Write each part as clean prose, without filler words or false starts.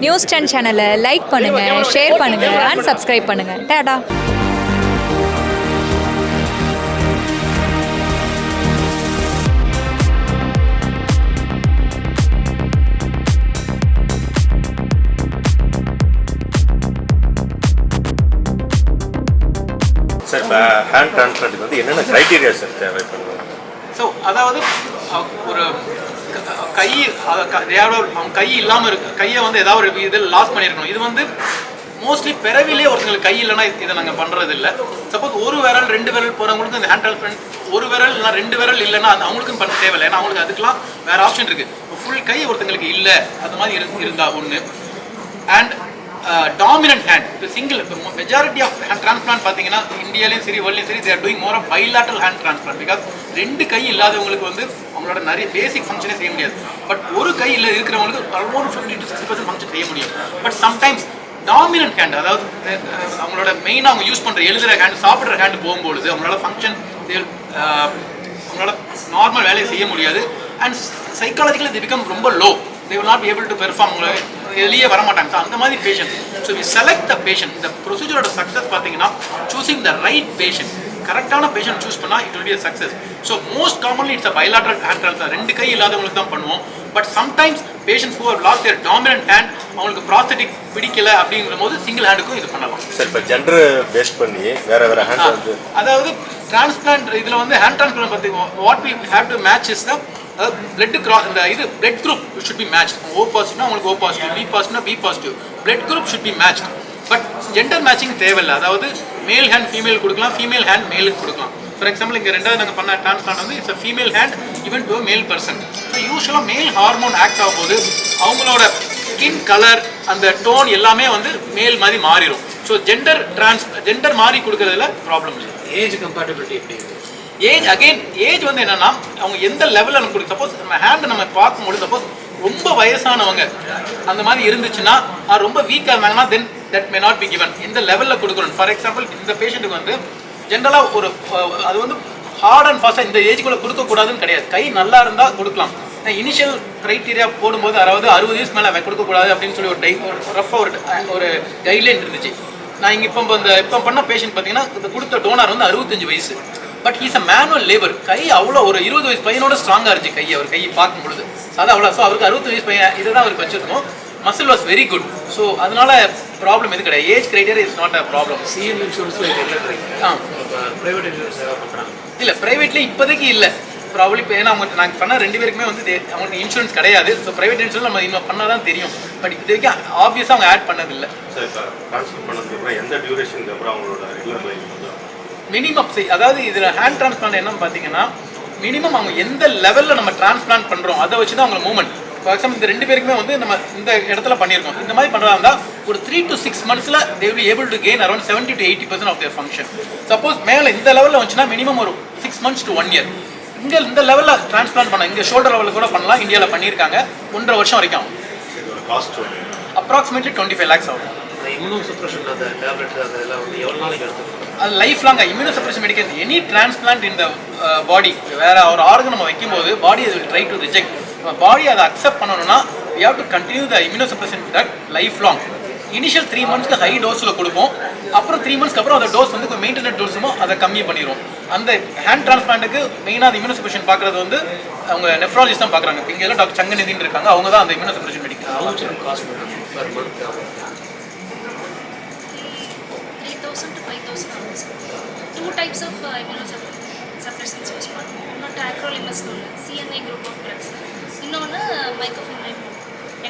News 10 சேனலை like பண்ணுங்கள், share பண்ணுங்கள் அண்ட் சப்ஸ்கிரைப் பண்ணுங்கள். டாடா. சார் இப்போ ஹேண்ட் டிரான்ஸ்பிளான்ட் வந்து என்னென்ன க்ரைட்டீரியா சார் தேவை பண்ணுவாங்க? ஸோ அதாவது ஒரு கை அவங்க கை இல்லாமல் இருக்கு, கையை வந்து ஏதாவது ஒரு இதில் லாஸ் பண்ணியிருக்கணும். இது வந்து மோஸ்ட்லி பிறவிலே ஒருத்தங்களுக்கு கை இல்லைன்னா இதை நாங்கள் பண்ணுறது இல்லை. சப்போஸ் ஒரு விரல் 2 விரல் போகிறவங்களுக்கு இந்த ஹேண்ட் டிரான்ஸ்பிளான்ட் ஒரு விரல் இல்லைனா 2 விரல் இல்லைன்னா அது அவங்களுக்கும் பண்ண தேவையில்லை. ஏன்னா அவங்களுக்கு அதுக்கெலாம் வேறு ஆப்ஷன் இருக்குது. ஃபுல் கை ஒருத்தங்களுக்கு இல்லை அது மாதிரி இருந்தால் ஒன்று. அண்ட் டாமினன்ட் ஹேண்ட், இப்போ சிங்கிள், இப்போ மெஜாரிட்டி ஆஃப் ஹேண்ட் டிரான்ஸ்பிளான்ட் பார்த்தீங்கன்னா இந்தியாலையும் சரி வேர்ல்ட்லையும் சரி they're doing more of bilateral hand transplant. Because 2 கை இல்லாதவங்களுக்கு வந்து அவங்களோட நிறைய பேசிக் ஃபங்க்ஷனே செய்ய முடியாது. பட் ஒரு கை இல்லை இருக்கிறவங்களுக்கு ஆல்மோஸ்ட் 50 to 60% ஃபங்க்ஷன் செய்ய முடியும். பட் சம்டைம்ஸ் டாமினன்ட் ஹேண்ட், அதாவது அவங்களோட மெயினாக அவங்க யூஸ் பண்ணுற எழுதுகிற ஹேண்ட், சாப்பிட்ற ஹேண்ட் போகும்பொழுது அவங்களோட ஃபங்க்ஷன் அவங்களால நார்மல் வேலையை செய்ய முடியாது. அண்ட் சைக்காலஜிக்கலி தி பிகம் ரொம்ப low, they will not be able to perform, வெளியே வர மாட்டாங்க. ஸோ அந்த மாதிரி patient. So we select the patient. இந்த ப்ரொசீஜரோட சக்ஸஸ் பார்த்தீங்கன்னா சூஸிங் த ரைட் பேஷண்ட், கரெக்டான பேஷண்ட் சூஸ் பண்ணால் it will be a success. So most commonly it's a bilateral hand transplant, 2 கை இல்லாதவங்களுக்கு தான் பண்ணுவோம். But sometimes patients who have lost their dominant hand, அவங்களுக்கு ப்ராஸ்தட்டிக் பிடிக்கல அப்படிங்கிற போது சிங்கிள் ஹேண்டுக்கும் இது பண்ணலாம். சார் இப்போ ஜெண்டர் பேஸ் பண்ணி வேறு ஹேண்ட் வந்து, அதாவது டிரான்ஸ்பிளான்ட் இதில் வந்து ஹேண்ட் டிரான்ஸ்பிளான்ட் பார்த்தீங்கன்னா what we have to match is the blood இந்த இது blood group should be match. O பாசிட்டிவ்னா உங்களுக்கு ஓ பாசிட்டிவ், பி பாசிட்டிவ்னா B positive, blood group should be match. But gender matching தேவையில்லை. அதாவது மேல் ஹேண்ட் ஃபீமேல் கொடுக்கலாம், female hand மேலுக்கு கொடுக்கலாம். ஃபார் எக்ஸாம்பிள் இங்கே 2வது நாங்கள் பண்ண டிரான்ஸ்பிளான்ட் வந்து it's a female hand even to மேல் பர்சன். ஸோ யூஸ்வலாக மேல் ஹார்மோன் ஆக்ட் ஆகும்போது அவங்களோட ஸ்கின் கலர் அந்த டோன் எல்லாமே வந்து மேல் மாதிரி மாறிடும். ஸோ ஜெண்டர் மாறி கொடுக்கறதுல ப்ராப்ளம் இல்லை. ஏஜ் கம்பேட்டபிலிட்டி எப்படி? ஏஜ் அகெயின் ஏஜ் வந்து என்னன்னா அவங்க எந்த லெவலில் நம்ம கொடுக்கும். சப்போஸ் நம்ம ஹேண்டை நம்ம பார்க்கும்போது சப்போஸ் ரொம்ப வயசானவங்க அந்த மாதிரி இருந்துச்சுன்னா, ரொம்ப வீக்காக இருந்தாங்கன்னா then that may not be given. எந்த லெவலில் கொடுக்கணும். ஃபார் எக்ஸாம்பிள் இந்த பேஷண்ட்டுக்கு வந்து ஜென்ரலாக ஒரு அது வந்து ஹார்ட் அண்ட் ஃபாஸ்ட்டாக இந்த ஏஜுக்குள்ளே கொடுக்கக்கூடாதுன்னு கிடையாது. கை நல்லா இருந்தால் கொடுக்கலாம். இனிஷியல் க்ரைட்டீரியா போடும்போது அதாவது 60 வயசு மேலே கொடுக்கக்கூடாது அப்படின்னு சொல்லி ஒரு ரஃபாக ஒரு கைட்லைன் இருந்துச்சு. நான் இங்கே இப்போ பண்ண பேஷண்ட் பார்த்தீங்கன்னா இந்த கொடுத்த டோனர் வந்து 65 வயசு. But he's a manual labour. கை அவ்வளோ ஒரு 20 வயசு பையனோட ஸ்ட்ராங்காக இருந்துச்சு கை, அவர் கையை பார்க்கும் பொழுது. அது அவ்வளோ. ஸோ அவருக்கு 60 வயசு பையன் இதை தான் அவருக்கு வச்சிருக்கோம். Muscle was very good. So அதனால ப்ராப்ளம் எது கிடையாது. Age criteria is not a problem. CM இன்சூரன்ஸில் ப்ரைவேட் இன்சூரன்ஸ் பண்ணுறாங்க இல்லை, ப்ரைவேட்லேயே இப்போதைக்கு இல்லை. ப்ராப்ளம் இப்போ ஏன்னா அவங்க நாங்கள் பண்ண 2 பேருக்குமே வந்து அவங்களுக்கு இன்சூரன்ஸ் கிடையாது. ஸோ ப்ரைவேட் இன்சூரன்ஸ் நம்ம இன்னும் பண்ணால் தான் தெரியும். பட் இது வரைக்கும் ஆப்வியஸாக அவங்க ஆட் பண்ணதில்லை. சார் இப்போ ட்ரான்ஸ்ஃபர் பண்ணதுக்கப்புறம் எந்த டியூரேஷனுக்கு அப்புறம் அவங்களோட ரெகுலர் லைஃப் வந்து மினிமம் அதாவது இதில் ஹேண்ட் டிரான்ஸ்பிளான்ட் என்னன்னு பார்த்தீங்கன்னா மினிமம் அவங்க எந்த லெவலில் நம்ம டிரான்ஸ்பிளான்ட் பண்ணுறோம் அதை வச்சு தான் அவங்க மூவ்மெண்ட். ஃபார் எக்ஸாம்பிள் இந்த 2 பேருக்குமே வந்து நம்ம இந்த இடத்துல பண்ணியிருக்கோம். இந்த மாதிரி பண்ணுறதா இருந்தால் ஒரு 3 to 6 months they will be able to gain around 70 to 80% of their function. Suppose மேலே இந்த லெவலில் வந்துச்சுன்னா மினிமம் ஒரு 6 months to 1 year. இங்கே இந்த லெவலில் டிரான்ஸ்பிளான்ட் பண்ணலாம். இங்கே ஷோல்டர் லெவலில் கூட பண்ணலாம். இந்தியாவில் பண்ணியிருக்காங்க. 1.5 வருஷம் வரைக்கும் அப்ராக்சிமேட்லி 25 lakhs ஆகும். இம்யூனோ சப்ரஷன் அந்த டேப்லெட் அதெல்லாம் வந்து எவ்வளோ நாளைக்கு எடுத்துக்கணும்? அது லைஃப் லாங்காக immuno suppression medication any transplant இந்த பாடி வேறு ஒரு ஆர்கன் நம்ம வைக்கும்போது பாடி அது ட்ரை டு ரிஜெக்ட். பாடி அதை அக்செப்ட் பண்ணணும்னா we have to continue the immunosuppression drug life long. Initial 3 monthsக்கு ஹை டோஸில் கொடுப்போம். அப்புறம் 3 monthsக்கு அப்புறம் அந்த டோஸ் வந்து மெயின்டெனன்ஸ் டோஸுமோ அதை கம்மி பண்ணிடுவோம். அந்த ஹேண்ட் டிரான்ஸ்பிளான்ட்டுக்கு மெயினாக அந்த இம்யூனோ சப்ரஷன் பார்க்குறது வந்து அவங்க நெஃப்ராலஜிஸ்ட் தான் பார்க்குறாங்க. இங்கே எல்லாம் டாக்டர் சங்கநிதின்னு இருக்காங்க. அவங்க தான் அந்த இம்யூனோ சப்ரஷன் மெடிக்கல். அவங்க cost per month 3,000 to 5,000 hours. 2 types of immunosuppressants use பண்ணுவோம். ஒன்று tacrolimus CNA group of drugs, இன்னொன்று மைக்ரோஃபினைல்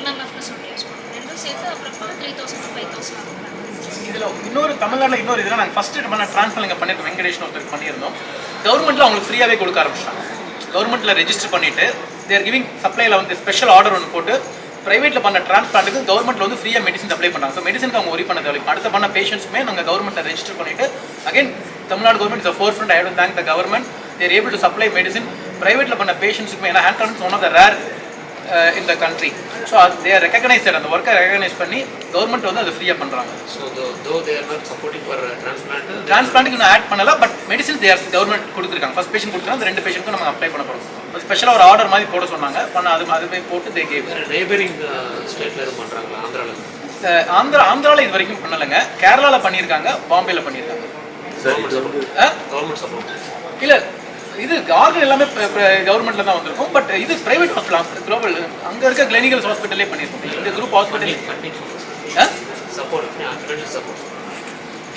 MMFன்னு சொல்லி யூஸ் பண்ணுவோம். ரெண்டும் சேர்த்து அப்புறம் 3,000 to 5,000 ஆகும். இதில் இன்னொரு தமிழ்நாட்டில் இன்னொரு இதெல்லாம் நாங்கள் ஃபஸ்ட்டு பண்ண ட்ரான்ஸ்பிளான்ட் இங்கே பண்ணியிருக்கோம். வெங்கடேஷ்னு ஒருத்தருக்கு பண்ணியிருந்தோம். கவர்மெண்ட்டில் அவங்களுக்கு ஃப்ரீயாகவே கொடுக்க ஆரம்பிச்சிட்டாங்க. கவர்மெண்ட்டில் ரெஜிஸ்டர் பண்ணிவிட்டு தேர் கிவிங் சப்ளையில் வந்து ஸ்பெஷல் ஆர்டர் ஒன்று போட்டு ப்ரைவேட்டில் பண்ண டிரான்ஸ்பிளான்ட்டுக்கு கவர்மெண்ட்டில் வந்து ஃப்ரீயாக மெடிசன் அப்ளை பண்ணுறாங்க. ஸோ மெடிசனுக்கு அவங்க ஒரி பண்ண தேவை. அடுத்த பண்ண பேஷண்ட்ஸுமே நாங்கள் கவர்மெண்ட்டில் ரெஜிஸ்டர் பண்ணிவிட்டு again Tamil Nadu government is forefront. I have to thank the government. They're able to supply medicine. ப்ரைவேட்டில் பண்ண பேஷண்ட்ஸுக்குமே ஏன்னா hand transplant one of the rare in the country. So they are recognized, அந்த ஒர்க்கை ரெகனைஸ் பண்ணி government வந்து அதை ஃப்ரீயாக பண்ணுறாங்க. So though they are not supporting for transplant, டிரான்ஸ்பிளான்ட்டுக்கு இன்னும் ஆட் பண்ணல, பட் மெடிசின் தேர் கவர்மெண்ட் கொடுத்துருக்காங்க. ஃபர்ஸ்ட் பேஷண்ட் கொடுத்துருக்காங்க, அந்த 2 பேஷண்ட்க்கும் நம்ம அப்ளை பண்ண போகிறோம். ஸ்பெஷலாக ஒரு ஆர்டர் மாதிரி போட சொன்னாங்க, அது போய் போட்டு தே கேவ். நெய்பரிங் ஸ்டேட்ல எதுவும் பண்ணுறாங்களா? ஆந்திராவில் இது வரைக்கும் பண்ணலைங்க, கேரளாவில் பண்ணியிருக்காங்க, பாம்பேல பண்ணியிருக்காங்க. கவர்மெண்ட் சப்போர்ட் இல்லை, இது ஆர்கன் எல்லாமே கவர்மெண்ட்டில் தான் வந்திருக்கும், பட் இது ப்ரைவேட் ஹாஸ்பிட்டல், குளோபல் அங்கே இருக்க கிளினிக்கல் ஹாஸ்பிட்டலே பண்ணியிருக்கோம். இந்த குரூப் ஹாஸ்பிட்டல் சப்போர்ட்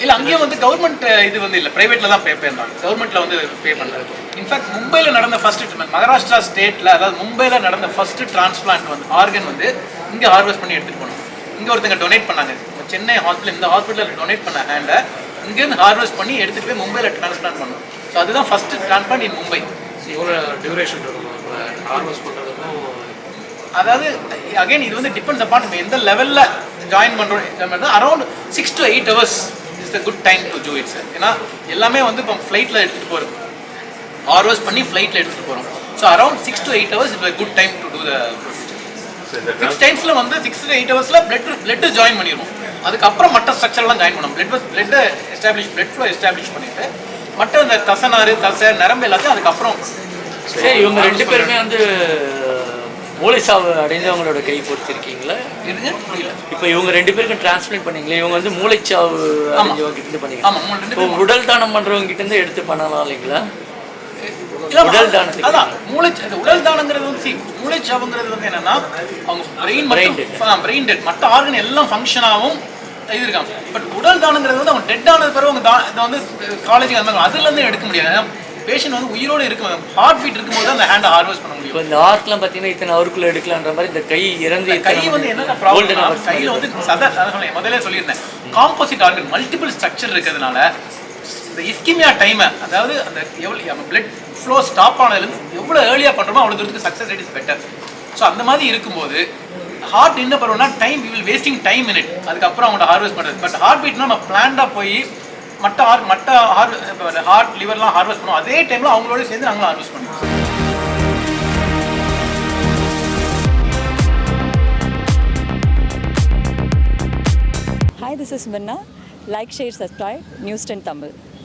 இல்லை, அங்கேயும் வந்து கவர்மெண்ட் இது வந்து இல்லை, ப்ரைவேட்டில் தான் பே பண்ணாங்க, கவர்மெண்ட்டில் வந்து பே பண்ணுறாங்க. இன்ஃபேக்ட் மும்பையில் நடந்த ஃபர்ஸ்ட் மகாராஷ்டிரா ஸ்டேட்டில், அதாவது மும்பையில் நடந்த ஃபர்ஸ்ட் டிரான்ஸ்பிளான்ட் வந்து ஆர்கன் வந்து இங்கே ஹார்வெஸ்ட் பண்ணி எடுத்துகிட்டு போனோம். இங்கே ஒருத்தங்க டொனேட் பண்ணாங்க, சென்னை ஹாஸ்பிட்டல், இந்த ஹாஸ்பிட்டலில் டொனேட் பண்ண ஹேண்டை இங்கேருந்து ஹார்வெஸ்ட் பண்ணி எடுத்துகிட்டு போய் மும்பையில் டிரான்ஸ்பிளான்ட் பண்ணோம். ஸோ அதுதான் ஃபர்ஸ்ட் டிரான்ஸ்பிளான்ட் இன் மும்பை. எவ்வளோ டியூரேஷன் இருக்கும் ஹார்வெஸ்ட் பண்ணுறதுக்கும்? அதாவது அகைன் இது வந்து டிபெண்ட்ஸ் அப்பான் நம்ம எந்த லெவலில் ஜாயின் பண்ணுறோம். Around 6 to 8 hours is the good time to do it sir. ஏன்னா எல்லாமே வந்து இப்போ ஃப்ளைட்டில் எடுத்துகிட்டு போகிறோம், ஹார்வெஸ்ட் பண்ணி ஃப்ளைட்டில் எடுத்துகிட்டு போகிறோம். So around 6 to 8 hours is good time to do the procedure. 6 times வந்து 6 to 8 hours பிளட்டு ஜாயின் பண்ணிடுவோம். அதுக்கப்புறம் மற்ற ஸ்ட்ரக்சர்லாம் ஜாயின் பண்ணணும். Blood establish, blood flow establish பண்ணிட்டு மற்ற இந்த தசை நரம்பு எல்லாத்தையும் அதுக்கப்புறம். சரி, இவங்க 2 பேருமே வந்து மூளை சாவு அடைந்தவங்களோட கை பொறுத்திருக்கீங்களா? இதுங்க புரியல. இப்போ இவங்க 2 பேருக்கும் டிரான்ஸ்பிளான்ட் பண்ணீங்களே, இவங்க வந்து மூளைச்சாவு அடைஞ்சவங்க கிட்ட இருந்து பண்ணீங்க. ஆமாம், இப்போ உடல் தானம் பண்ணுறவங்க கிட்ட இருந்து எடுத்து பண்ணலாம் இல்லைங்களா? உடல் தானத்துக்கு அதான் உடல் தானங்கிறது வந்து மூளைச்சாவுங்கிறது வந்து என்னன்னா அவங்க பிரெயின் டெட், மற்ற ஆர்கன் எல்லாம் ஃபங்க்ஷனாகவும் இது இருக்காங்க. பட் உடல் தானங்கிறது வந்து அவங்க டெட் ஆனது பிறகு அவங்க இதை வந்து காலேஜுக்கு அந்த அதுலேருந்து எடுக்க முடியாது. பேஷண்ட் வந்து உயிரோடு இருக்கும், ஹார்ட் பீட் இருக்கும்போது அந்த ஹேண்டை ஹார்வெஸ்ட் பண்ண முடியும். இப்போ இந்த ஆர்ட்லாம் பார்த்தீங்கன்னா இத்தனை அவருக்குள்ள எடுக்கலான்ற மாதிரி இந்த கை இறந்து கை வந்து என்ன ப்ராப்ளம், கையில் வந்து முதல்ல சொல்லியிருந்தேன், காம்போசிட் ஆர்கன் மல்டிபிள் ஸ்ட்ரக்சர் இருக்கிறதுனால இந்த இஸ்கிமியா டைமை, அதாவது அந்த எவ்வளோ பிளட் ஃப்ளோ ஸ்டாப் ஆனதுலேருந்து எவ்வளோ ஏர்லியாக பண்ணுறோமோ அவ்வளோ தூரத்துக்கு success rate is better. So அந்த மாதிரி இருக்கும்போது ஹார்ட் என்ன பண்ணுவோம்னா time we will wasting time in it, அதுக்கப்புறம் அவங்களோட ஹார்வெஸ்ட் பண்ணுறது. பட் ஹார்ட் பீட்னா நம்ம பிளான்டாக போய் மற்ற ஹார்ட் லிவர்லாம் ஹார்வெஸ்ட் பண்ணுவோம், அதே டைமில் அவங்களோட சேர்ந்து நாங்களும் ஹார்வெஸ்ட் பண்ணுவோம். Hi, this is Minna. Like, share, subscribe. News 10 Tamil.